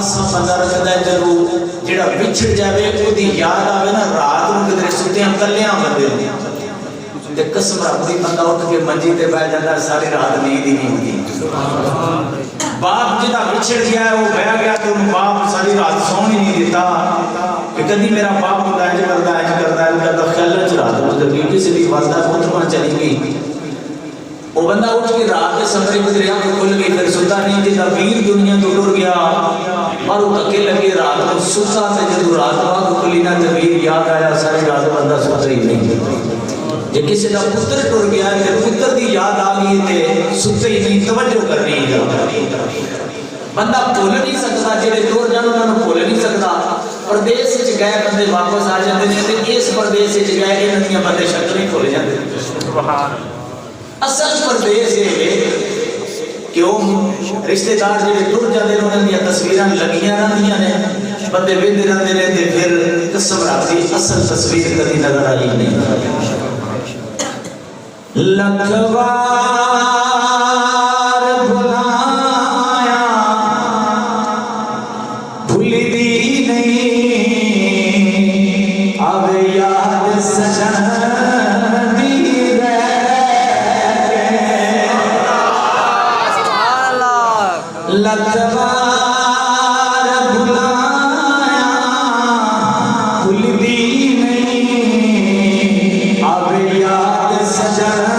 آسا بندہ رکھتا ہے جب جڑا بچھڑ جاوے وہ دی یاد آوے نا رات میں کدھر ستے ہیں کلیاں بندے تے قسم رب دی بندہ اٹھ کے منجی تے بیٹھ جاتا ہے ساری رات نیند ہی نہیں ہوتی باپ جدا بچھڑ گیا ہے وہ بہ گیا تو باپ ساری رات سون ہی نہیں دیتا کہ کدی میرا باپ ہوتا ہے کرتا ہے خیال چ رات گزر گئی کسی بھی والدہ پتر چلی گئی وہ بندہ اٹھ کے رات کے سفر گزریا کہ کھل گئی پھر ستا نہیں جدا ویر دنیا تو ٹر گیا اور وہ دھکے لگے رات کو ستا تے جدو رات بعد کھلی نہ تے ویر یاد آیا ساری رات بندہ ستا ہی نہیں جے کسی دا پتر ٹر گیا تے پتر دی یاد آ گئی تے ستے ہی نہیں توجہ کرنی بندہ بھول نہیں سکتا جڑے ٹر جان انہاں نوں بھول نہیں سکتا پردیس وچ گئے بندے واپس آ جاندے نے تے اس پردیس وچ گئے انہاں دیاں بندے شکل نہیں بھول جاندے سبحان اصل پردیس ہے کہ وہ رشتہ دار جڑے ٹر جاندے نے انہاں دیاں تصویراں لگیاں رہندیاں نے بندے ویندے رہندے نے تے پھر قسم رب دی اصل تصویر کدی نظر آئی نہیں لکھوار بھلایا بھلدی نہیں اب یاد سجن دی لکھوار بھلایا بھلدی نہیں اب یاد سجن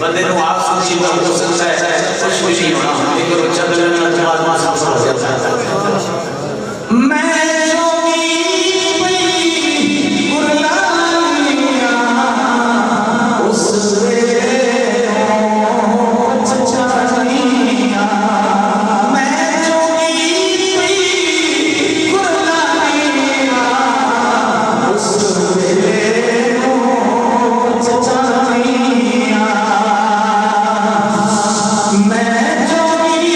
بندے نو آپ سوچی ہو سکتا ہے خوش خوشی ہونا ایک بچہ دلن نہ جواب ماں صاحب صاحب جاتا ہے میں جو بھی قرآنیاں اس سے چچانیاں میں جو بھی قرآنیاں اس سے میں جو بھی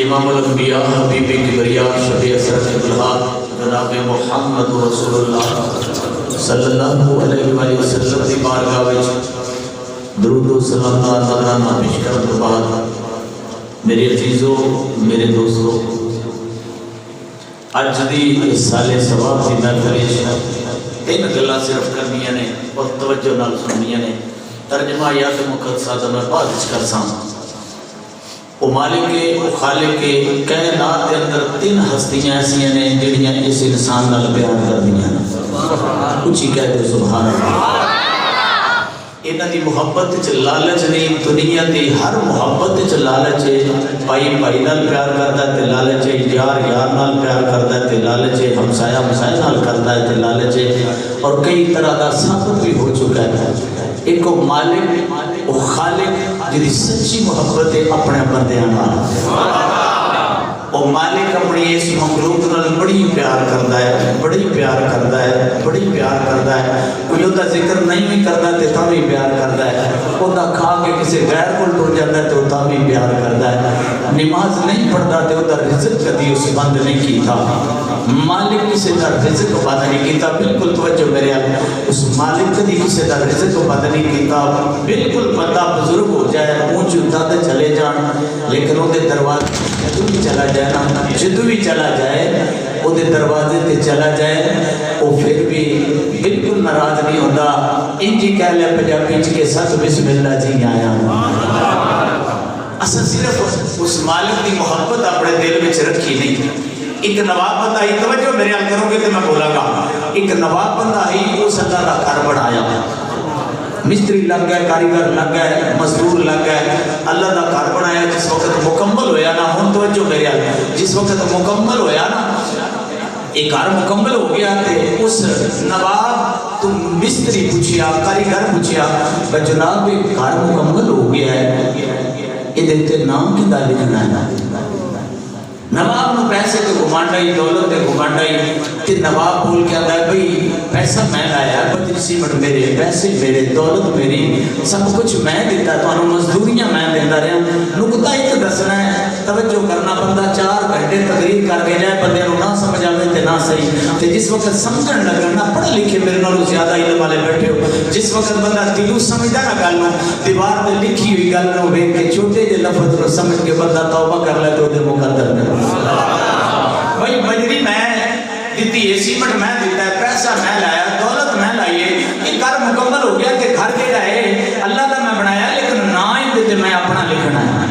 امام الانبیاء حبیب کبریا شفیع اسرت البلاد جناب محمد رسول اللہ صلی اللہ علیہ وآلہ وسلم دی بارگاہ وچ درود و سلام دا نذرانہ پیش کرن تو بعد میرے عزیزو میرے دوستو اج دی سال ثواب دی محفل تین گلاں صرف کرنیاں نے اور توجہ نال سننیاں نے ترجمہ یا تو مقصد میں بعد وچ کرساں وہ مالک کے وہ خالق کے کائنات کے اندر تین ہستیاں ایسی ہیں جڑیاں اس انسان نال پیار کر دیا کچھ ہی کہہ دے سبحان اللہ انہاں دی محبت وچ لالچ نہیں دنیا دی ہر محبت وچ لالچ ہے بھائی بھائی نال پیار کردا ہے تے لالچ ہے یار یار نال پیار کردا ہے تے لالچ ہے ہمسایہ ہمسایہ نال کردا ہے تے لالچ ہے اور کئی طرح دا ثابت بھی ہو چکا ہے ایک وہ مالک وہ خالق جدی سچی محبت ہے اپنے بندے نال وہ مالک اپنی اس مخلوق نال بڑی پیار کردا ہے بڑی پیار کردا ہے بڑی پیار کردا ہے کوئی اوندا ذکر نہیں بھی کردا تے تاں بھی پیار کردا ہے اوندا کھا کے کسی غیر کول ٹر جاندا ہے تے تاں بھی پیار کردا ہے نماز نہیں پڑھدا تے اوندا رزق کبھی اس بند نہیں کیتا مالک کسی دا رزق بند نہیں کیتا بالکل توجہ میرے اس مالک کبھی کسی دا رزق بند نہیں کیتا بالکل بندہ بزرگ ہو جائے اونچ اونچا تے چلے جان لیکن اون دے دروازے جدو بھی چلا جائے نا جدو بھی چلا جائے وہ دے دروازے تے چلا جائے وہ پھر بھی بالکل ناراض نہیں ہوتا انجی کہہ لے پنجابی چ کے ساتھ بسم اللہ جی آیا اصل صرف اس مالک کی محبت اپنے دل میں رکھی نہیں ایک نواب بندہ ہی توجہ میرے حال کرو گے تو میں بولا گا ایک نواب بندہ ہی اس اللہ کا گھر بنایا مستری لگ گئے کاریگر لگ گئے مزدور لگ گئے اللہ دا گھر بنایا جس وقت مکمل ہویا نا ہن توجہ میرے حال جس وقت مکمل ہویا نا ایک گھر مکمل ہو گیا تے اس نواب تو مستری پوچھیا کاریگر پوچھیا کہ جناب ایک گھر مکمل ہو گیا ہے یہ تے نام کی دا لکھنا ہے نواب نو پیسے تے گھمانڈائی دولت تے گھمانڈائی تے نواب بول کے آتا ہے بھئی پیسہ میں لایا بجری سیمنٹ میرے پیسے میرے دولت میری سب کچھ میں دیتا تو انہوں مزدوریاں میں دیتا رہا نکتہ ہی تو دسنا ہے توجہ کرنا بندہ 4 گھنٹے تقریر کر کے جائے بندے نو نہ سمجھ آوے تے نہ صحیح تے جس وقت سمجھن لگنا پڑھ لکھے میرے نالوں زیادہ علم والے بیٹھے ہو جس وقت بندہ دلوں سمجھدا نہ گل نو دیوار تے لکھی ہوئی گل نو ویکھ کے چھوٹے جے لفظ نو سمجھ کے بندہ توبہ کر لے تو دے مقدر میں بھائی بجری میں دیتی ہے سیمنٹ میں دیتا ہے پیسہ میں لایا دولت میں لائیے یہ گھر مکمل ہو گیا کہ گھر کے رہے اللہ کا میں بنایا لیکن نہ ہی دیتے میں اپنا لکھنا ہے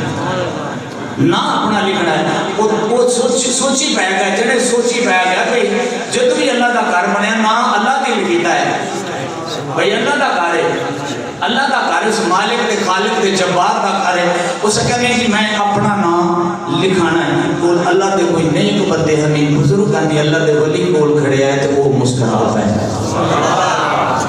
نہ اپنا لکھنا ہے وہ سوچی پہ گیا جنہیں سوچی پہ گیا کہ جب بھی اللہ کا گھر بنیا نہ اللہ کے لکھتا ہے بھائی اللہ کا گھر ہے اللہ کا گھر اس مالک دے خالق دے جبار کا گھر ہے اسے کہنے کہ میں اپنا نام لکھانا ہے کول اللہ دے کوئی نیک بندے ہمیں بزرگ آنی اللہ دے ولی کول کھڑے آئے تو وہ مسکراپ ہے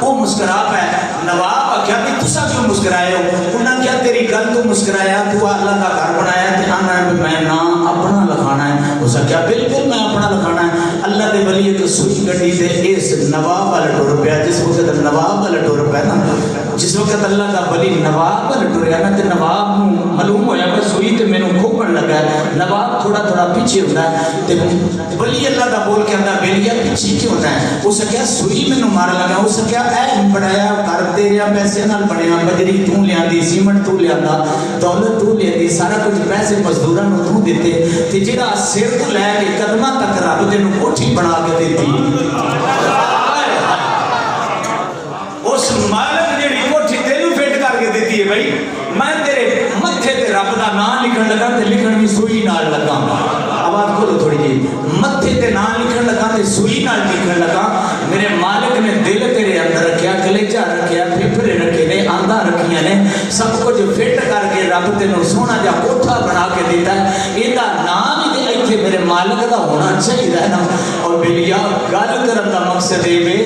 وہ مسکراپ ہے نواب آخیا بھی تسا کیوں مسکرائے ہو؟ انہاں کیا تیری گل تو مسکرایا، تو اللہ کا گھر بنایا تے آنا ہے میں نا اپنا لکھانا ہے۔ اس کیا بالکل میں اپنا لکھانا ہے۔ اللہ دے ولی ایک سوئی گڈی تے اس نواب والا ٹر پیا، جس وقت نواب والا ٹر پیا نا، جس وقت اللہ دا ولی نواب والا ٹریا نا تے نواب نو معلوم ہویا کہ سوئی تے مینوں کھوپن لگا ہے۔ نواب تھوڑا تھوڑا پیچھے ہوندا ہے تے ولی اللہ دا بول کے آندا بیلیا پیچھے کیوں ہوتا ہے؟ اس کیا سوئی مینوں مار لگا، اس کیا اے بڑایا کر تیرے پیسے نال بنیا، بجری تو لیاندی، سیمنٹ تو لیاندا، دولت تو لیاندی، سارا کچھ پیسے مزدوراں نوں تو دتے تے جڑا سر تو لے کے قدماں تک رب تینوں کوٹھی بنا کے دتی۔ اس مالک جڑی کوٹھی تینوں فٹ کر کے دتی ہے بھائی، میں تیرے متھے تے رب دا نام لکھن لگا تے لکھن بھی سوئی نال لگا۔ آواز کھولو تھوڑی جی، متھے تے نام لکھن لگا تے سوئی نال لکھن لگا۔ میرے مالک نے دل تیرے اندر رکھیا، کلیجہ رکھیا، پھپھڑے رکھے نے، آنداں رکھیاں نے، سب کچھ فٹ کر کے رب تینوں سونا جا کوٹھا بنا کے دیتا ہے۔ ایندا نام ہی تے ایتھے میرے مالک دا ہونا چاہیے نا۔ اور بلیا گل کرن دا مقصد اے وے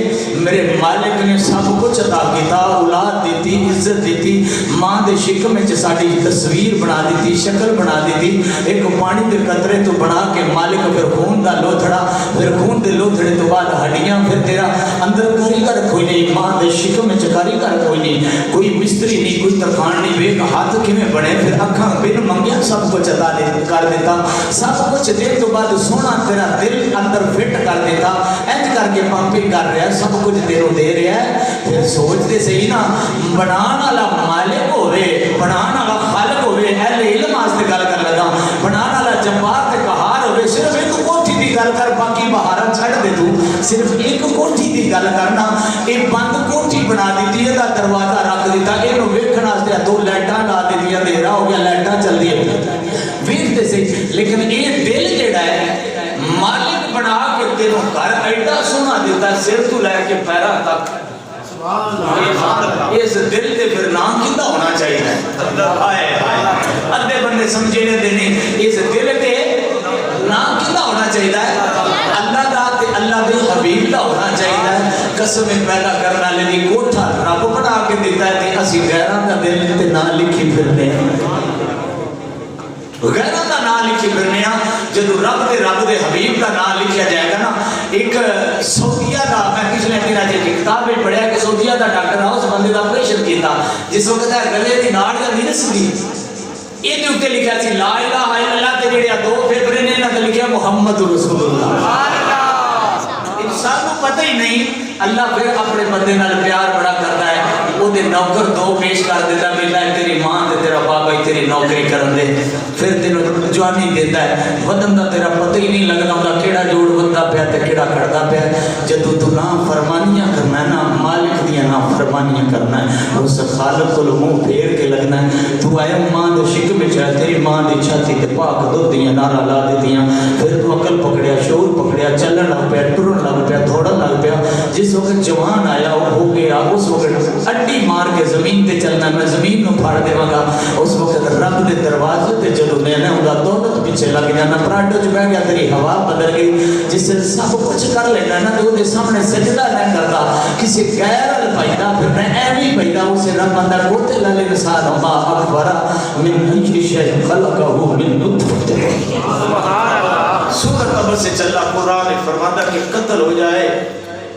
میرے مالک نے سب کچھ عطا کیتا، اولاد دیتی، عزت دیتی، ماں دے شکم وچ ساڈی تصویر بنا دیتی، شکل بنا دیتی، ایک پانی دے قطرے تو بنا کے مالک پھر خون دا لوتھڑا، پھر خون دے لوتھڑے تو بعد ہڈیاں، پھر تیرا اندر کاریگر کوئی نہیں، ماں دے شکم وچ کاریگر کوئی نہیں، کوئی مستری نہیں، کوئی ترخان نہیں، ویکھ ہاتھ کیویں بنے، پھر اکھاں بن منگیا سب کچھ عطا کر دیتا، سب کچھ دے تو بعد سونا تیرا دل اندر فٹ کر دیتا، انج کر کے پمپنگ کر رہا ہے، سب کچھ تیروں دے رہا ہے۔ پھر سوچتے صحیح نا، بنان والا مالک ہوئے، بنان والا خالق ہوئے، اہل علم واسطے گل کر لگا، بنان والا جبار تے قہار ہوئے، صرف ایک کوٹھی دی گل کر، باقی بہارا چھڑ دے تو، صرف ایک کوٹھی دی گل کرنا، ایک بند کوٹھی بنا دیتی ہے، دا دروازہ رکھ دیتا، اینو ویکھن واسطے دو لائٹاں لا دیتیاں، اندھیرا ہو گیا، لائٹاں چل دی ہے، ویکھتے سے، لیکن یہ دل جڑا ہے مالک بنا کے تینوں گھر ایڈا سونا دیتا ہے، سر تو لے کے پیرا تک، اس دل تے پھر نام کیتا ہونا چاہیے۔ ادھے بندے سمجھے نے نہیں، اس دل تے نام کیتا ہونا چاہیے، اللہ دا تے اللہ دے حبیب دا ہونا چاہیے۔ قسم پیدا کرنا لے کوٹھا رب بنا کے دیتا ہے تے اسی غیراں دا دل تے نام لکھی پھرنے ہیں، غیرہ دا نام لکھی پھرنے ہیں۔ جدو رب دے حبیب دا نام لکھیا جائے گا نا، ایک سعودیہ دا، میں پچھلے دن آج ایک کتاب میں پڑھیا کہ سعودیہ دا ڈاکٹر اس بندے دا آپریشن کیتا، جس وقت ہے گلے دی ناڑ دا نہیں نسلی، یہ دے اوپر لکھیا سی لا الہ الا اللہ تے جڑے دو پھیپھڑے نے انہاں تے لکھیا محمد رسول اللہ۔ انسان کو پتہ ہی نہیں، اللہ پھر اپنے بندے نال پیار بڑا کرتا ہے، وہ دے نوکر دو پیش کر دیتا ہے، ملا ہے تیری ماں تے تیرا بابا ہی تیری نوکری کرن دے، پھر تینوں جوانی دیتا ہے، وطن دا تیرا پتہ ہی نہیں لگنا ہوندا کیڑا جوڑ بندا پیا تے کیڑا کھڑدا پیا۔ جدوں تو نا فرمانیاں کرنا ہے نا، مالک دیاں نا فرمانیاں کرنا ہے، اس خالق کو منہ پھیر کے لگنا ہے، تو آیا ماں دے شکم وچ ہے، تیری ماں دی چھاتی تے پاک دودھ دیاں نعرہ لا دیتیاں، پھر تو عقل پکڑیا، شعور پکڑیا، چلن لگ پیا، ٹرن لگ پیا، دوڑن لگ پیا، جس وقت جوان آیا وہ ہو گیا، اس وقت اڈی مار کے زمین تے چلنا، میں زمین نو پھاڑ دیواں گا، اس وقت رب دے دروازے تے جدوں لینا ہوندا دولت پیچھے لگ جانا، پراڈو چ بیٹھ گیا، تیری ہوا بدل گئی، جس سے سب کچھ کر لینا نا تو دے سامنے سجدہ نہ کرتا، کسی غیر ال پیدا پھر میں ایویں پیدا، اسے رب اندر کوتے لالے نسان ما اکبر من ای شیء خلقہ من نطفۃ۔ سورۃ قبر سے چلا قرآن فرماتا کہ قتل ہو جائے،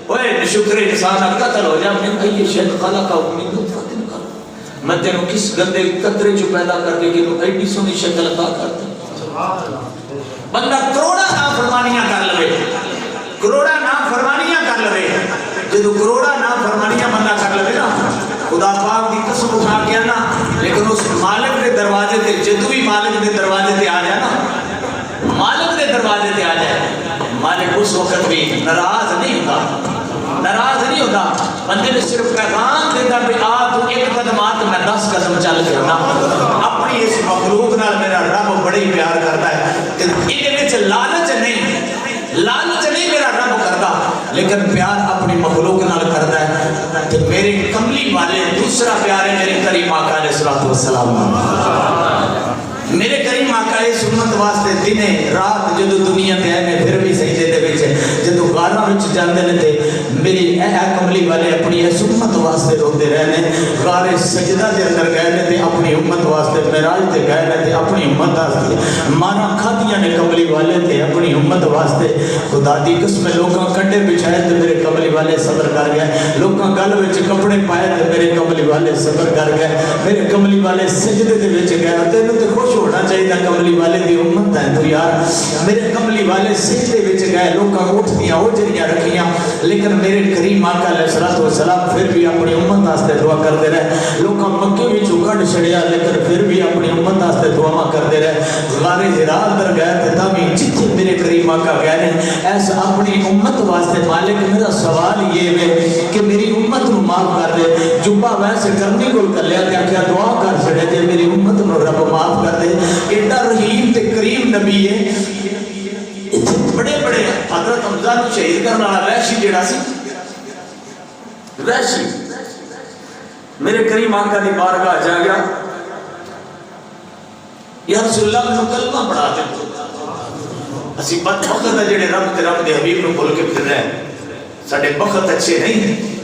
اوے شکر انسان قتل ہو جائے، من ای شیء خلقہ من نطفۃ، میں تینوں کس گندے قطرے جو پیدا کر کے کہ تو ایڈی سونی شکل عطا کرتا۔ بندہ کروڑا نافرمانیاں کر لوے، کروڑا نافرمانیاں کر لوے، جدو کروڑا نافرمانیاں بندہ کر لوے نا، خدا پاک دی قسم اٹھا کے نا، لیکن اس مالک دے دروازے تے جدو بھی مالک دے دروازے تے آ جائے نا، مالک دے دروازے تے آ جائے، مالک اس وقت بھی ناراض نہیں ہوتا، ناراض نہیں ہوتا، بندے نے صرف پیغام دیتا بھی آ تو ایک قدم آ تو میں 10 قدم چل کے ہونا، اپنی اس مخلوق نال میرا رب بڑی پیار کرتا ہے، انہیں وچ لالچ نہیں، لالچ نہیں میرا رب کرتا، لیکن پیار اپنی مخلوق نال کرتا ہے، کہ میرے کملی والے دوسرا پیار ہے میرے کریم آقا علیہ الصلوۃ والسلام، میرے کریم آقا اس امت واسطے دن رات جدو دنیا تے آئے میں پھر بھی سجدے دے وچ جدو غاروں وچ جاندے نے تے میری اے کملی والے اپنی اس امت واسطے روندے رہنے غار سجدہ دے اندر گئے نے تے اپنی امت واسطے معراج تے گئے نے تے اپنی امت واسطے مانا کھادیاں نے کملی والے تے اپنی امت واسطے خدا دی قسم لوکاں کنڈے بچھائے تے میرے کملی والے صبر کر گئے لوکاں گل وچ کپڑے پائے تے میرے کملی والے صبر کر گئے میرے کملی والے سجدے دے وچ گئے تینوں تے خوش ہونا چاہیے کملی والے دی امت ہے تو یار میرے کملی والے سجدے وچ گئے لوکاں اٹھدیاں اوجریاں رکھیاں لیکن میرے کریم آقا علیہ السلام پھر بھی اپنی امت واسطے دعا کرتے رہے لوکاں مکے وچوں کڈ چھڑیا لیکن پھر بھی اپنی امت واسطے دعا کرتے رہے غار حرا اندر گئے تے تاوی جتھے میرے کریم آقا گئے نے ایس اپنی امت واسطے مالک میرا سوال یہ ہے کہ میری امت نو معاف کر دے جبا ویسے کرنی کول کلیا تے کیا دعا کر چھڑے جے میری امت نو رب معاف کر دے ایڈا رحیم تے کریم نبی ہے بڑے بڑے حضرت حمزہ نو شہید کرنے والا وحشی جڑا سی وحشی میرے کریم آقا دی بارگاہ جا گیا یا رسول اللہ میں کلمہ پڑھا دے اسی بد وقت ہے جڑے رب دے حبیب نو بول کے پھر رہے ساڑھے وقت اچھے نہیں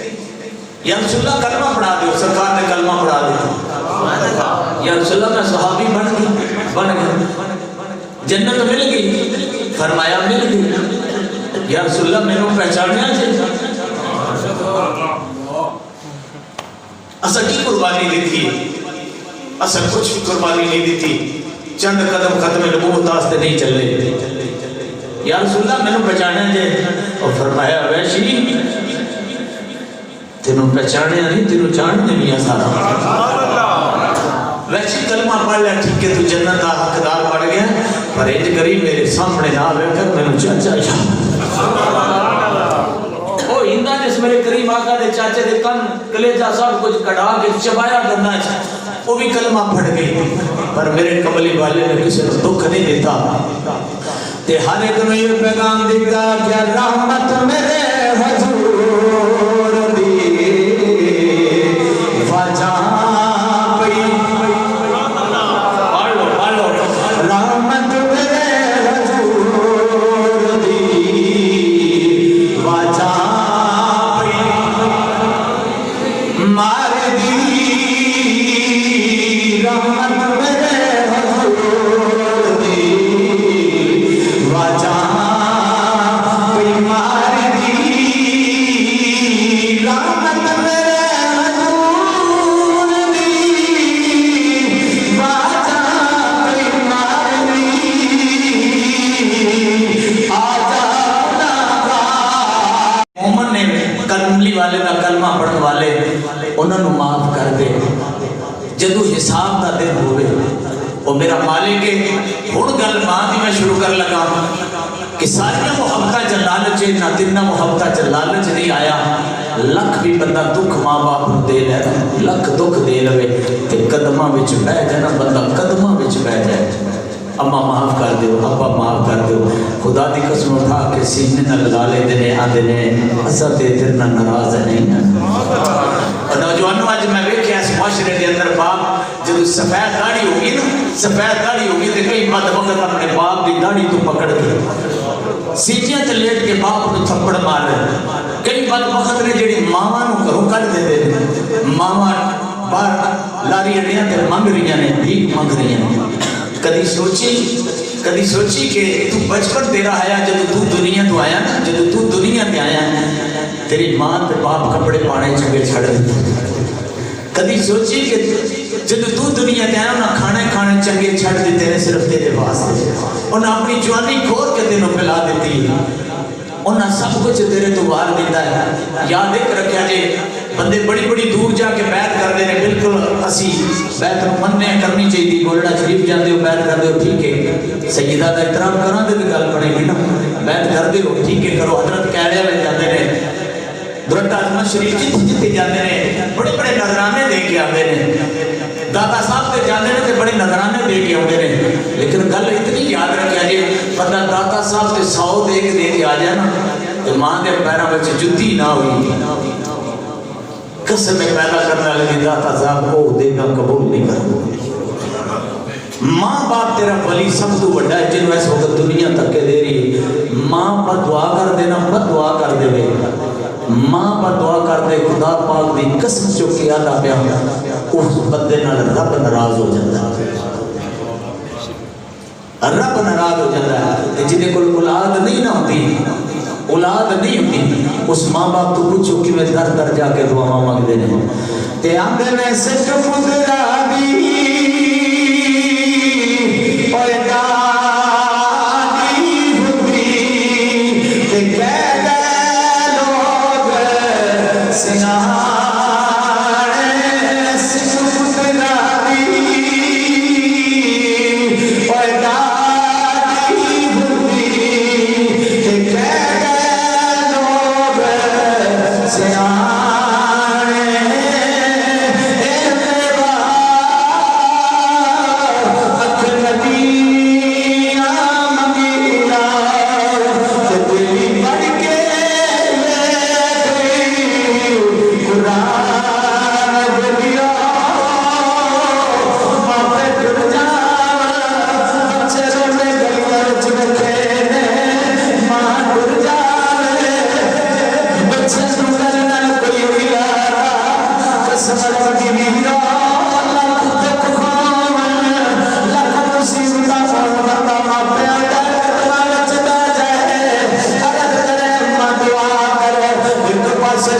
یا رسول اللہ کلمہ پڑھا دے سرکار نے کلمہ پڑھا دے یا رسول اللہ میں صحابی بن گیا جنت مل گئی فرمایا مل گئی یا رسول اللہ میں نے پہچانیا چاہیے اصل کی قربانی دی تھی اصل کچھ بھی قربانی نہیں دی تھی چند قدم ختم نبوت واسطے نہیں چلے یا رسول اللہ میں نے پہچانیا جائے اور فرمایا ویشی تینوں پہچانیا نہیں تینوں جاننے بھی سارا ویشی کلمہ پڑھ لیا ٹھیک ہے تو جنت کا حقدار پڑھ گیا پر ایج کری میرے سامنے نہ آوے کر میں نے چاچا او ہندہ جس میرے کریم آقا دے چاچے دے کن کلیجہ سب کچھ کڑا کے چبایا کرنا ہے وہ بھی کلمہ پڑھ گئی پر میرے کملی والے نے کسی نے دکھ نہیں دیتا تے ہر ایک نے یہ پیغام دیتا کہ رحمت میرے حضور دی وجہ پئی رحمت میرے حضور دی وجہ پئی مار دی رحمت میرے حضور دی وجہ پئی مار دی رحمت میرے حضور دی وجہ پئی مار دی آجا مومن نے کلملی والے دا کلمہ پڑھن والے انہوں نے معاف کر دے جدو حساب دا دن ہوئے وہ میرا مالک ہے ہون گل ماں دی میں شروع کر لگا کہ ساریاں محبتہ چل لالچ نہ تنہ محبتہ چل لالچ نہیں آیا لکھ بھی بندہ دکھ ماں باپ دے لے لکھ دکھ دے لوے تے قدمہ وچ بہ جانا بندہ قدمہ وچ بہ جائے اما معاف کر دیو ابا معاف کر دیو خدا دی قسم اٹھا کے سینے نہ لگا لے دینے آدھے نے اسا تے تیرے نہ ناراض نہیں اور نوجوانوں آج میں ویکھیا اس معاشرے دے اندر باپ جب سفید داڑھی ہوگی نا سفید داڑھی ہوگی تے کئی بد وقت اپنے باپ دی داڑھی تو پکڑ کے سیٹیاں تے لیٹ کے باپ نو تھپڑ مار رہے کئی بد وقت نے جڑی ماواں نو گھروں کڈ دے دے ماواں باہر لاری اڈیاں تے منگ رہی نے بھیک منگ رہی ہیں کدی سوچی کہ تو بچپن تیرا آیا جب تو دنیا تو آیا نا جب تو دنیا تے آیا تیری ماں تے باپ کپڑے پانے چنگے چھڑ کدی سوچی کہ جب تو دنیا تے آیا نا کھانے چنگے چھڑ دیتے ہیں صرف تیرے واسطے انہاں اپنی جوانی کھور کے تینوں پلا دیتی انہاں سب کچھ تیرے تو وار دیتا ہے یاد ایک رکھیا جے بندے بڑی بڑی دور جا کے بیعت کر دے بالکل اسی بیعت مننے کرنی چاہیے گولڑا شریف جاندے ہو بیعت کر دے ہو ٹھیک ہے سیدہ دا احترام کران دے گل بنے گی نا بیعت کر دے ہو ٹھیک ہے کرو حضرت کہڑے میں جاندے نے درٹ اعظمت شریف جتھے جاندے نے بڑے بڑے نظرانے دے کے آندے نے داتا صاحب تے جاندے نے تے بڑے نظرانے دے کے آندے نے لیکن گل اتنی یاد رکھیا جی بندہ داتا صاحب تے 100 دے کے آ جائے نا تے ماں دے پیراں وچ جُتی نہ ہوئی قسم پیدا کرنے لگی داتا صاحب کو دے گا قبول نہیں کرو ماں باپ تیرا ولی سب تو بڑا ہے جنہوں ایسا وقت دنیا تک کے دے رہی ماں پر دعا کر دینا بد دعا دعا کر دے گے ماں پر دعا کر دے خدا پاک دی قسم چکی آدھا پیا اس بندے نال رب ناراض ہو جاتا ہے رب ناراض ہو جاتا ہے جنہیں کوئی اولاد نہیں نہ ہوتی اولاد نہیں ہوتی اس ماں باپ تو پوچھو کہ میں در در جا کے دعا مانگ دے رہے ہیں تے آنگے میں سچ پترا بھی اور دادی ہوتی تے کہہ دے لوگ سنہانے سچ پترا بھی اور دادی ہوتی تے کہہ دے لوگ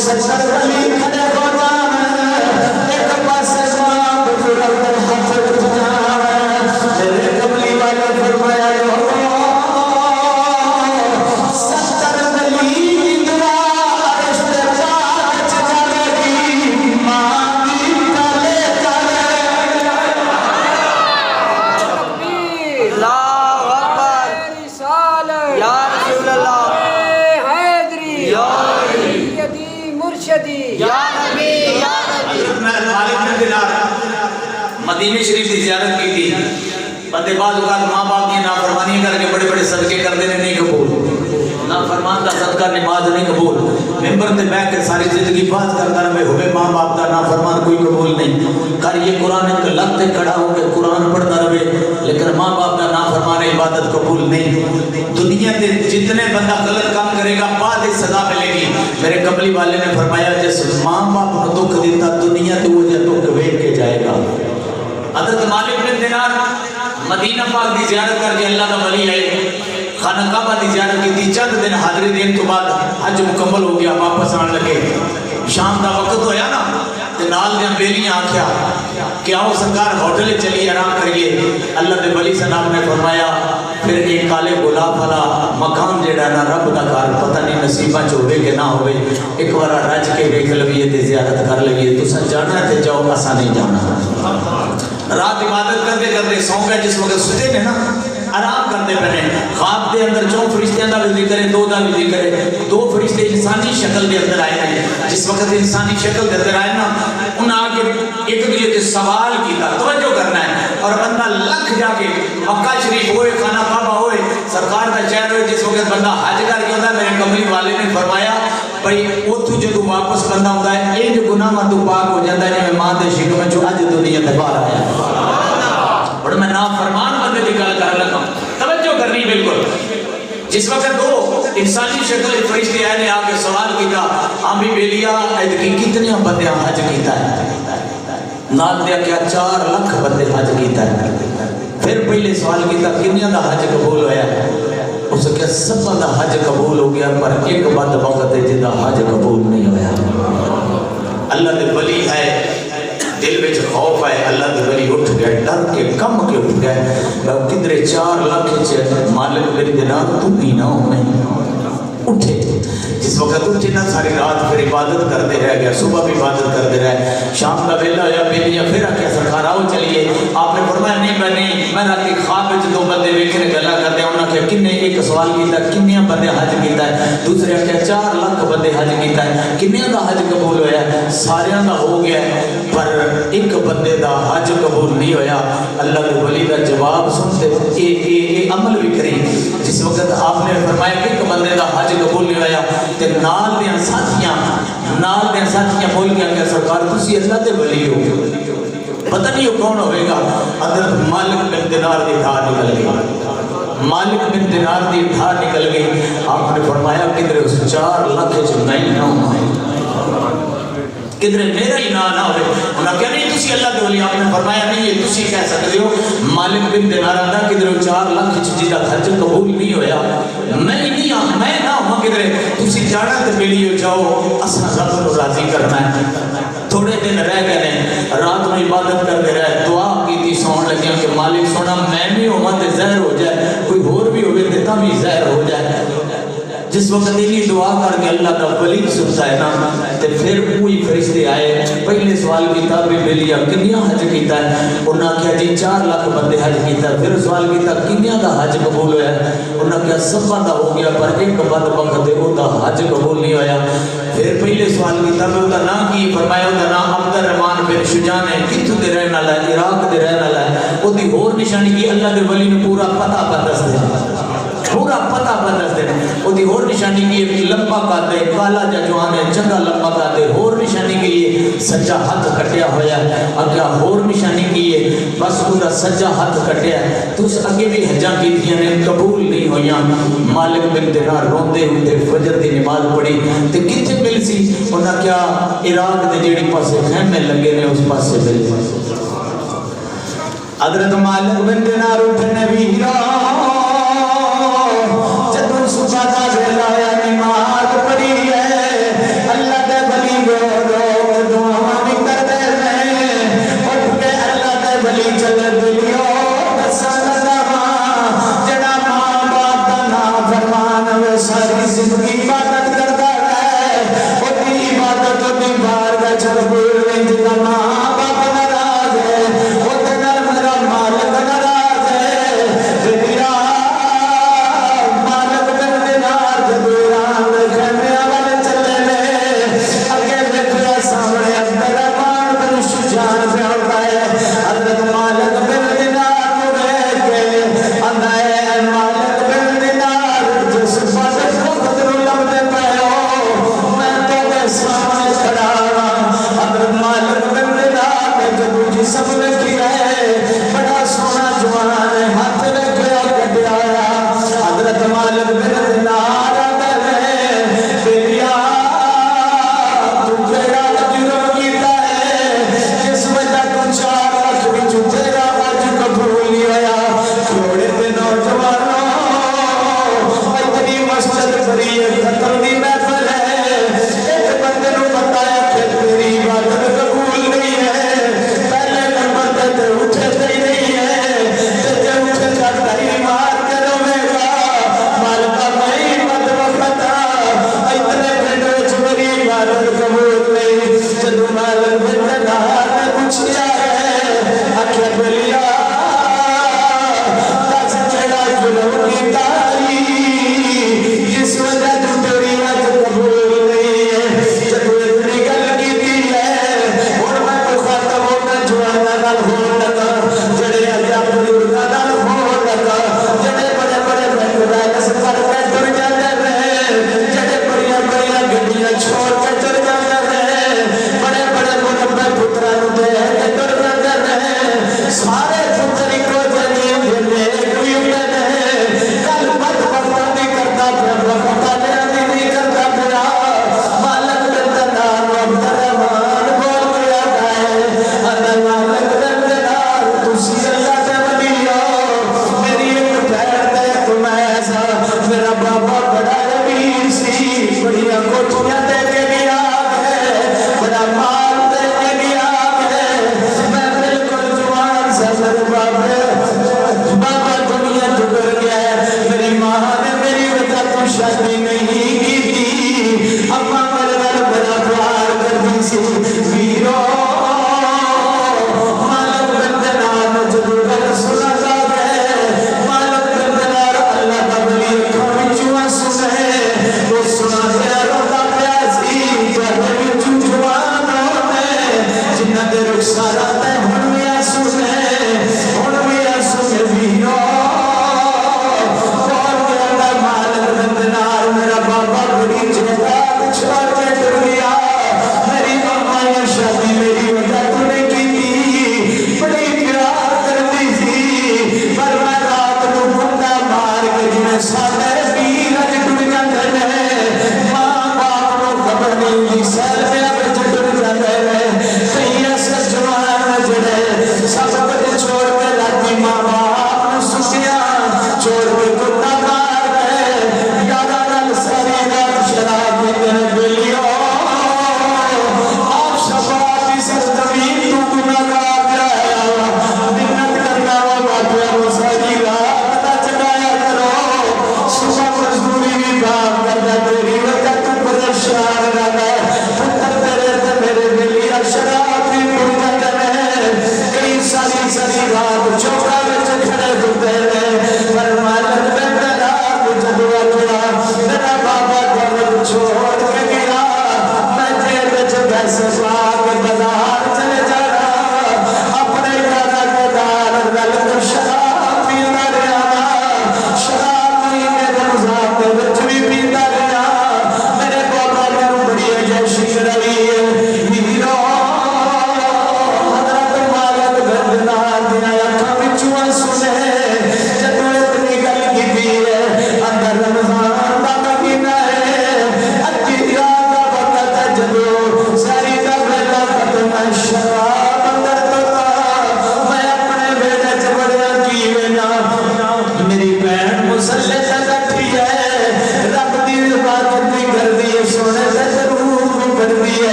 سنہانے مدینہ شریف کی زیارت کی تھی بندے بعض اوقات ماں باپ کی نافرمانی کر کے بڑے بڑے صدقے کرتے ہیں نہیں قبول نافرمان کا صدقہ نماز نہیں قبول ممبر تے بیٹھ کے ساری زندگی بات کرتا رہے ہوئے ماں باپ کا نافرمان کوئی قبول نہیں کر یہ قرآن ایک لگ تے کھڑا ہو کے قرآن پڑھتا رہے لیکن ماں باپ کا نافرمان عبادت قبول نہیں دنیا تے جتنے بندہ غلط کام کرے گا بعد اس سزا ملے گی میرے قبلی والے نے فرمایا جس ماں باپ کو دکھ دیتا دنیا تے وہ جا دکھ ویٹ کے جائے گا حضرت مالک بن دینار مدینہ پاک دی زیارت کر کے اللہ کا ولی ہے خانہ کعبہ دی زیارت کی تھی چند دن حاضری دین تو بعد حج مکمل ہو گیا واپس آن لگے شام دا وقت ہویا نا تے نال دے بیلیاں آکھیا کہ آؤ سرکار ہوٹل چلی آرام کریے اللہ دے ولی صاحب نے فرمایا پھر ایک کالے گلاب والا مقام جڑا نا رب دا گھر پتہ نہیں نصیباں چ ہوے کہ نہ ہوے ایک بار رج کے ویکھ لویے تے زیارت کر لویے تساں جانا تے جاؤ اساں نہیں جانا رات عبادت کرتے کرتے سو گئے جس وقت ستے نے نا آرام کرتے پہنے خواب دے اندر چون فرشتیاں دا بھی ذکر ہے دو دا بھی ذکر ہے دو فرشتے انسانی شکل دے اندر آئے ہیں جس وقت انسانی شکل دے اندر آئے نا انہاں آگے ایک دوسرے سے سوال کیتا توجہ کرنا ہے اور بندہ لکھ جا کے مکہ شریف ہوئے خانہ کعبہ ہوئے سرکار دا چہر ہوئے جس وقت بندہ حج کر کے ہوتا ہے میرے قبلی والے نے فرمایا بھئی اوتھو جدو واپس بندہ ہوتا ہے یہ جو گناہ ماں تو پاک ہو جاتا ہے جی میں ماں دے شکل میں جو اج دنیا تے باہر آیا اور میں نافرمان بندے دی گل کر لگا توجہ کرنی بالکل جس وقت دو انسانی شکل فرشتے آئے نے آگے سوال کیتا ہم بھی بیلیا ایدکی کتنے بندے حج کیتا ہے نال دیا کیا 4 لاکھ بندے حج کیتا ہے پھر پہلے سوال کیتا کنیاں دا حج قبول ہویا ہے اس نے کہا سب دا حج قبول ہو گیا پر ایک بات وقت ہے جدا حج قبول نہیں ہویا اللہ دے ولی ہے دل میں خوف ہے اللہ دے ولی اٹھ گئے ڈر کے کم کے اٹھ گئے کدرے 4 لاکھ مالک بن دینار تو ہی نہ ہونے اٹھے جس وقت اٹھے نا ساری رات پھر عبادت کرتے رہ گیا صبح بھی عبادت کرتے رہے شام کا ویلا یا بیلیا پھر آ کے سرکار آؤ چلیے آپ نے فرمایا نہیں میں رات کی خواب میں 2 بندے ویکھنے گلا کرتے ہیں انہوں نے کہا کنے ایک سوال کیتا کنیاں بندے حج کیتا ہے دوسرے نے کہا 4 لاکھ بندے حج کیتا ہے کنیاں دا حج قبول ہویا ہے سارے دا ہو گیا ہے پر ایک بندے دا حج قبول نہیں ہویا اللہ کے ولی دا جواب سنتے اے عمل بھی کریں جس وقت آپ نے فرمایا کہ ایک بندے دا حج قبول نہیں ہویا تے نال دے ساتھیاں بول کے کہ سرکار تسی اللہ دے ولی ہو پتہ نہیں وہ کون ہوئے گا حضرت مالک بن دینار دی دھار نکل گئی مالک بن دینار دی دھار نکل گئی آپ نے فرمایا کدھر اس 4 لاکھ نہیں نہ ہوئے، کدھر میرا ہی نہ ہوئے. انہاں کہا نہیں تسی اللہ کے ولی، آپ نے فرمایا نہیں یہ تسی کہہ سکتے ہو. مالک بن دینار آندا کدھر 4 لاکھ جی دا خرچ قبول نہیں ہویا، میں نہیں ہوں، میں نہ ہوں کدھر تسی جانا تے میری ہو جاؤ، اساں رب کو راضی کرنا ہے. تھوڑے دن رہ گئے ہیں، رات میں عبادت کرتے رہے، دعا کی تھی سون لگیا کہ مالک سونا میں بھی ہوا تے زہر ہو جائے، کوئی اور بھی ہوئے تے تم ہی زہر ہو جائے. جس وقت انہی دعا کر کے اللہ کا ولی سنتا ہے نا، تے پھر کوئی فرشتے آئے. پہلے سوال کیتا بھی ملیا کنیا حج کیتا ہے، انہاں کہا جی 4 لاکھ بندے حج کیتا. پھر سوال کیتا کنیا دا حج قبول ہویا ہے، انہاں کہا سبا دا ہو گیا پر ایک بدبخت ہے او دا حج قبول نہیں ہویا. پھر پہلے سوال کیتا بھی وہ دا نام کی، فرمایا وہ دا نام عبد الرحمن بن شجان ہے، کتھوں دے رہن والا ہے، عراق دے رہن والا ہے. وہ دی اور نشانی کی اللہ دے ولی نے پورا پتہ دس دیا، پورا پتہ دس دے. وہ دی اور نشانی کی لمبا قد ہے، کالا جا جوان ہے، چنگا لمبا قد ہے. اور نشانی کی یہ سجا ہاتھ کٹیا ہویا ہے. اگیا اور نشانی کی یہ بس پورا سجا ہاتھ کٹیا ہے. تو اس اگے بھی حجاں کیتیاں نے قبول نہیں ہویاں. مالک بن دینار روندے ہوتے فجر دی نماز پڑھی تے کتھے مل سی؟ انہاں کیا عراق دے جیڑی پاسے خیمے لگے نے اس پاسے مل. حضرت مالک بن دینار اٹھے نبی جدوں صبح دا ویلا آیا نماز پڑھی ہے، اللہ دے ولی لوگ دعاواں بھی کردے رہے. اٹھ کے اللہ دے ولی چل دلیو دساں لگا جڑا ماں باپ دا نافرمان ہوئے ساری زندگی عبادت کردا رہے، اودی عبادت اودی بارگاہ چ قبول نہیں. جدا ماں باپ ناراض ہے اودے نال میرا مالک ناراض ہے. میرا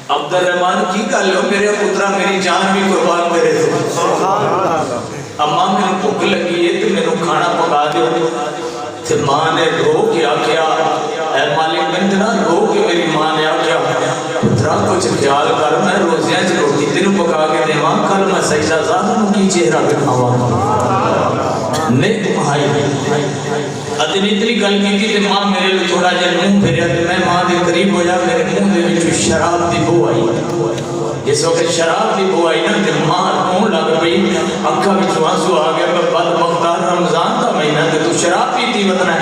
عبد الرحمان کی گل ہو میرے پترا میری جان بھی قربان کرے تو اما میں بھوک لگی ہے تو میرے کھانا پکا دو تو ماں نے رو کے آکھیا اے مالک بندنا رو کے میری ماں نے آکھیا پترا کچھ خیال کر میں روزیاں سے روٹی تینوں پکا کے دیواں کل میں سجدہ ظاہر کی چہرہ بکھاواں نیک بھائی اتنی گل کی تھی ماں میرے لئے تھوڑا جا منہ پھریا تو میں ماں دے قریب ہو جا میرے منہ دے وچ شراب دی بو آئی جس وقت شراب دی بو آئی نا تے ماں کون لگ پئی اکھا وچ آنسو آ گیا میں بد مختار رمضان دا مہینہ تے تو شراب پیتی وطن ہے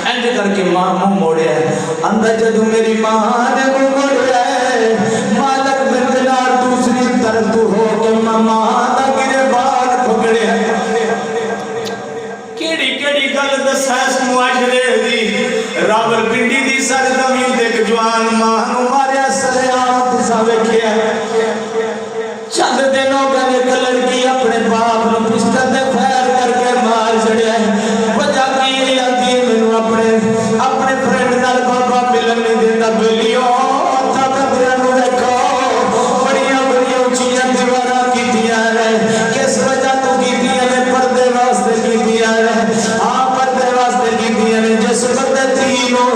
اینج کر کے ماں منہ موڑیا ہے اندر جدوں میری ماں نے منہ موڑیا ہے مالک بن دینار دوسری طرف تو ہو کے ماں دا گربان پکڑیا کیڑی گل دساس معاشرے دی راول پنڈی دی سرزمین تے ایک جوان ماں نوں ماریا سلیام تساں ویکھیا چند دنوں پہلے ایک لڑکی اپنے باپ نوں پسٹل تے فائر کر کے مار چھڑیا وجہ کی آندی مینوں اپنے فرینڈ نال بابا ملن نہیں دیندا بیلیو ہتھاں قبراں نوں ویکھو بڑیاں اونچیاں دیواراں کیتیاں نے کس وجہ تو کیتیاں نے پردے واسطے کیتیاں نے جس بندے تینوں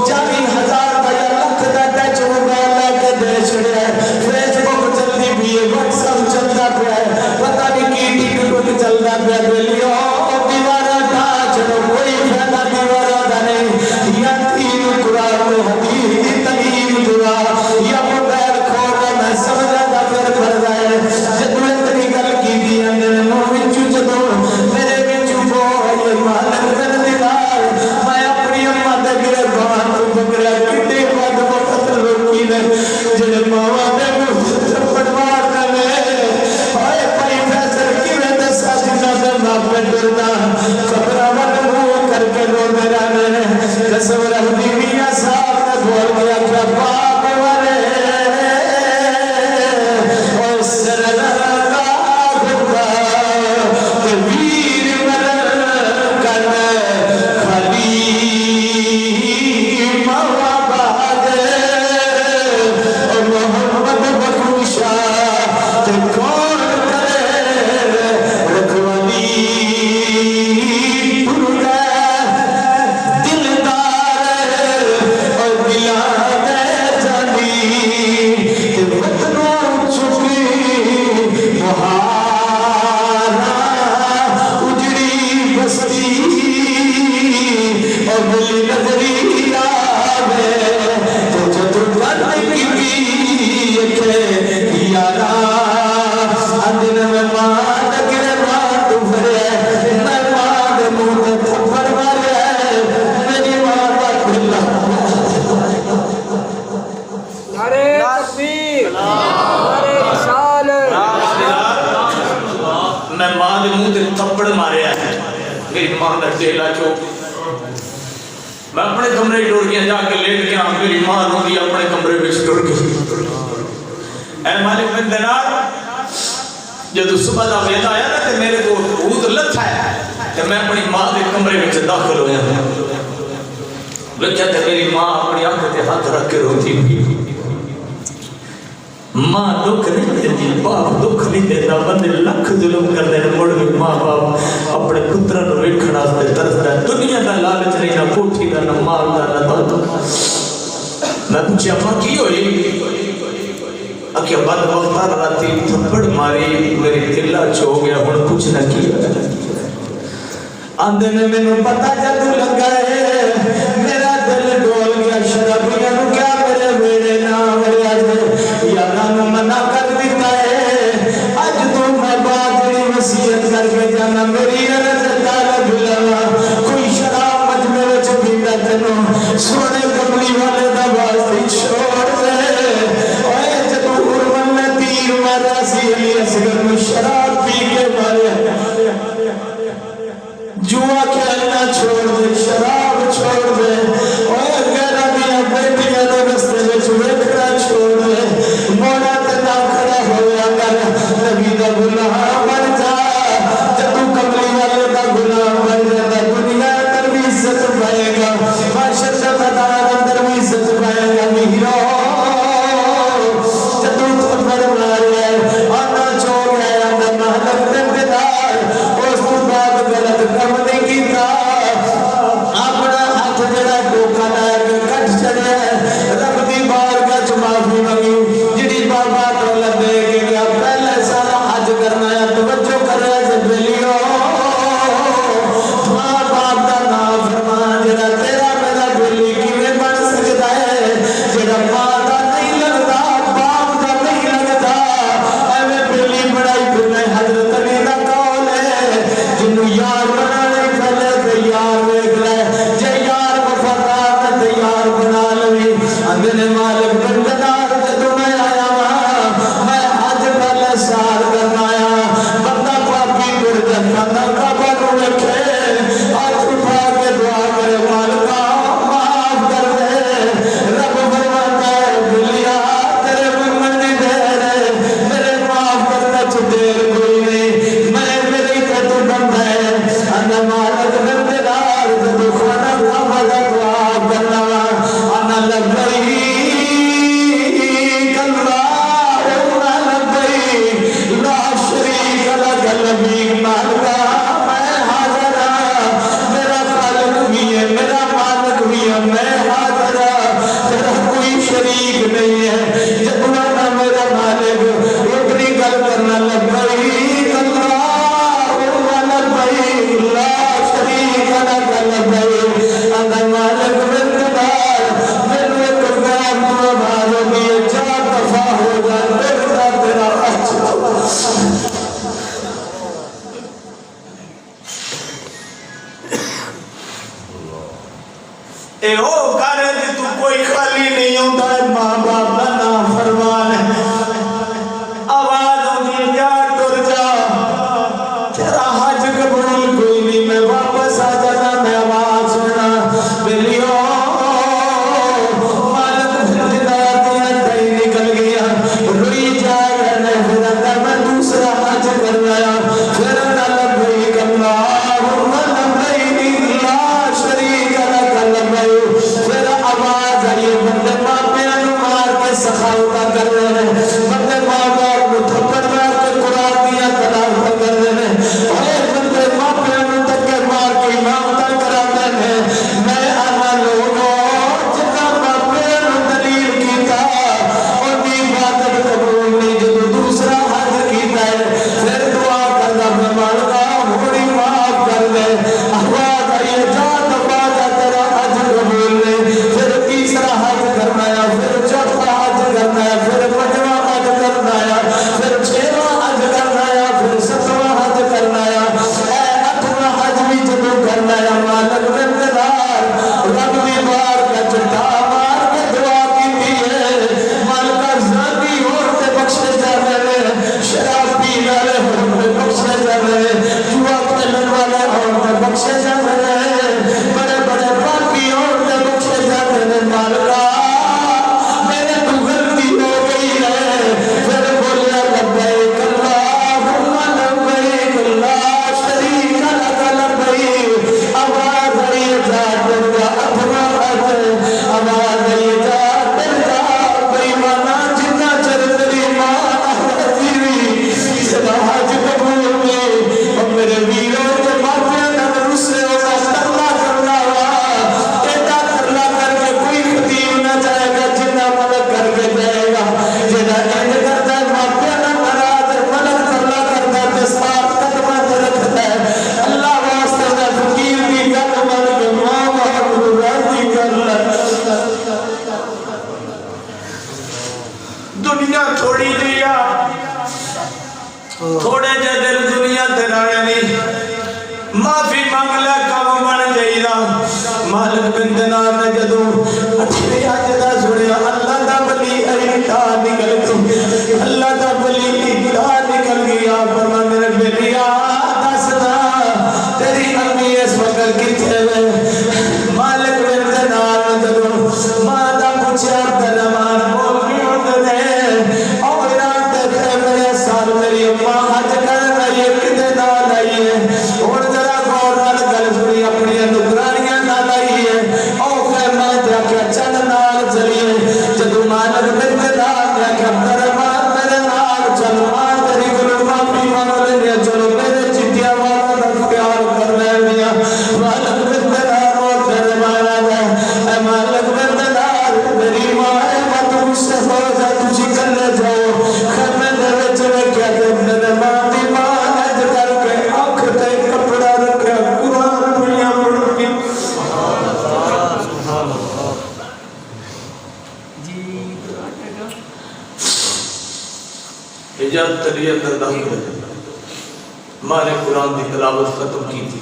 40,000 کا یا لکھ دا ٹچ موبائل لے کے دے چھڑیا فیس بک چلدی پئی ہے واٹس ایپ چلدا پیا ہے پتہ نہیں کی ٹک ٹک چلدا پیا بیلیو دیواراں ڈھا چھڑو کوئی فائدہ دیواراں دا نہیں یا تین قرآن و حدیث دی تعلیم دعا یا موبائل کھول میں سمجھا دا پھر فرض ہے جدوں اتنی گل کیتی ہے میرے منہ وچوں جدوں میرے وچوں بو ہے مالک بن دیوار میں اپنی اماں دے گربان تو پکڑیا کتے بد وقت لوکی نے جڑے ماواں دے منہ تھپڑ ماردا نے ہائے بھائی فیصل کیویں دسا جنہاں دے ماپے ڈردا قبراں ول منہ کر کے روندے رہندے قسم رکھدی میاں صاحب نے بول کے آکھیا باپ والے او سرلا خدا تے ویر مرن کر میں اپنے کمرے ٹوڑ گیا جا کے لیٹ گیا میری ماں روندی اپنے کمرے وچ ٹوڑ گئی اے مالک بن دینار جدوں صبح دا ویلا آیا نا تے میرے کو بھوت لتھا ہے تے میں اپنی ماں دے کمرے وچ داخل ہویا ویکھیا تے میری ماں اپنی اکھ تے ہاتھ رکھ کے روندی پئی ماں دکھ نہیں دیتی باپ دکھ نہیں دیتا بندے لکھ ظلم کرنے مڑ بھی ماں باپ اپنے پتروں نو ویکھن واسطے ترسدا ہے دنیا دا لالچ نہیں نہ کوٹھی دا نہ مال دا نہ دولت میں پوچھا ماں کی ہوئی اکھیا بد وقت راتی تھپڑ ماری میری دل چو گیا ہن کچھ نہ کیا آندے نے مینوں پتہ جدوں لگا ہے میرا دل ڈول گیا شرابیاں نو کیا میرے ویڑے نہ مریا یاراں نوں منع کر دیتا ہے اج تو میں بات دی وصیت کر کے جانا میری عرض طالب لوا کوئی شراب مجمع وچ پیندا تینوں سونے کملی والے دا واسطے چھوڑ دے اوئے جدوں عرون نے تیر مارا سی علی اصغر نوں شراب پی کے ماریا جوا کھیلنا چھوڑ دے شراب بندنار جدو میں آیا وہاں میں حج پہلے سال کرنا آیا بندہ پاپی گرد بندہ کعبہ نو رکھے ہاتھ اٹھا کے دعا کرے مالکا معاف کر دے رب فرماتا ہے بلیا تیرے مرنے دیر ہے میرے معاف کرنا چھ دیر کوئی نہیں میں میری تو بندہ ہے انا مالک بندنار جدو خانہ کعبہ کا دعا کرنا انا لبئی اے او کارے جی تو کوئی خالی نہیں ہوتا ہے ماں باپ کا نام فرمان ہے آواز ہوگی جا ٹر جا تیرا حج قبول کوئی نہیں میں واپس آ جانا میں آواز سننا بلیو مالک بندار دیا دائی نکل گیا روئی جائے گھرنے پھر اندر میں دوسرا حج کر رہا پھر اندر لبئی کرنا پھر آواز آئیے بندے ماں پیانو مار کے سخاوتا کر رہے ہیں بندے ماں باپ کو تھپڑ مار کے قرآن دیا تلاوتا کر رہے ہیں اور بندے ماں پیانو تکے مار کے امامتا کراتے ہیں میں آنا لوگوں جتا ماں پیانو دلیل کیتا اور دی عبادت قبول نہیں جو دوسرا حج کیتا ہے پھر دعا کرنا میں مالکا ہوڑی معاف کر دے آواز آئیے جان دبا جا تیرا حج قبول نہیں پھر تیسرا حج کرنا ہے پھر چوتھا حج کرنا ہے پھر پنجواں حج کرنا ہے پھر چھواں حج کرنا ہے پھر ستواں حج کرنا ہے اے اٹھواں حج بھی جدو کرنا ہے مالک بندار رب بھی بار کا چٹا مار کے دعا کی ہے مالکہ زادی عورتیں بخشے جا رہے شراب پینے والے عورتیں بخشے جا رہے جوا کھیلنے والے عورتیں بخشے جا رہے بڑے بڑے پاپی عورتیں بخشے جا رہے مالکہ میرے تو غلطی ہو گئی ہے پھر بولیا لبیک اللہم لبیک لا شریک لک لبیک آواز آئی جا تیرا اپنا حج آواز آئی جا تیرا بیمانہ جتنا چر تیری ماں حجیوی تیرا حج قبول میں اور میرے ویروں کے ماتھے نہ رسے ہوگا ترلا کرنا ہوا ایڈا ترلا کر کے کوئی خطیب نہ جائے گا جنہ ملک کر کے جائے گا جنہ اینڈ کرتا ہے ماتھے نہ مراد ملک ترلا کرتا ہے ساتھ قدمہ سے رکھتا ہے اللہ واسطہ نہ فقیر کی گل ملک ماں محمد راضی کر دنیا تھوڑی دیا تھوڑے جے دل دنیا درایا نہیں معافی مانگ لے کام بن جائیدا مالک بن دینار نے جدو اٹھے حج دا سنیا اللہ دا ولی ایٹا نکل گئی اللہ دا ولی ایٹا نکل گیا فرما میرے بیٹیا دسنا تیری امی اس وقت کتنے میں مالک بن دینار نے جدو ماں دا پوچھا درمان بول گیا نے اور رات دیکھے میرے سال میری اماں حج کر رہی ہے کدے نال آئی ہے اور ذرا غور نال گل سنی اپنی نگرانیاں نال آئی ہے او کہ میں جا کے چل نال چلیے جدو مالک بن دینار نے کہ درمان میرے نال چل ماں تیری گل معافی مانگ لے چلو میرے چٹیا والا دا پیار کر لیا مالک بن دینار اور تیرے مانا ہے اے مالک بن دینار میری ماں ہے مت مجھ سے ہو جا تجھی کر لے جاؤ خیمے دے وچ میں کہتے میرے ماں دی ماں حج کر کے آنکھ تے کپڑا رکھا قرآن پڑھیا پڑھ کے اجازت تلیہ کر داخل ماں نے قرآن دی تلاوت ختم کی تھی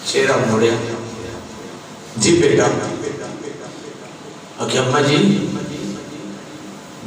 چہرہ موڑیا جی بیٹا اکھے اماں جی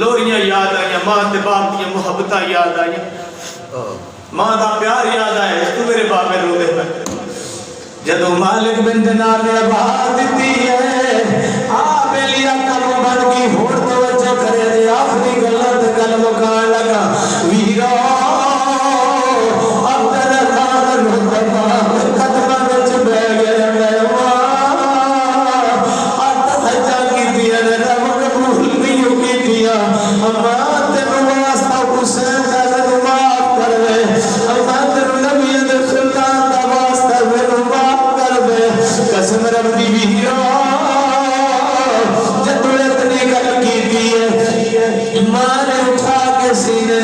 لوریاں یاد آئیاں، ماں تے باپ دیا محبتہ یاد آئیاں، ماں دا پیار یاد آئے تو میرے باپ میں رو دے پہ جدو مالک بن دینار نے آباد دیتی ہے آپ لیا کم بن کی ہوڑ توجہ کرے دے آخری غلط گل مکان لگا ویرا اب تیرا نام نوتما قدمہ بچ بے گئے میں آتا حجا کی دیا رب قبول نہیں کی دیا اما تیرے واسطہ حسین کا لگ معاف کر دے اما تیرے نبی دے سلطان دا واسطہ میرے معاف کر دے قسم رب دی ویرا جدو اتنی گل کی دیئے ماں نے اٹھا کے سینے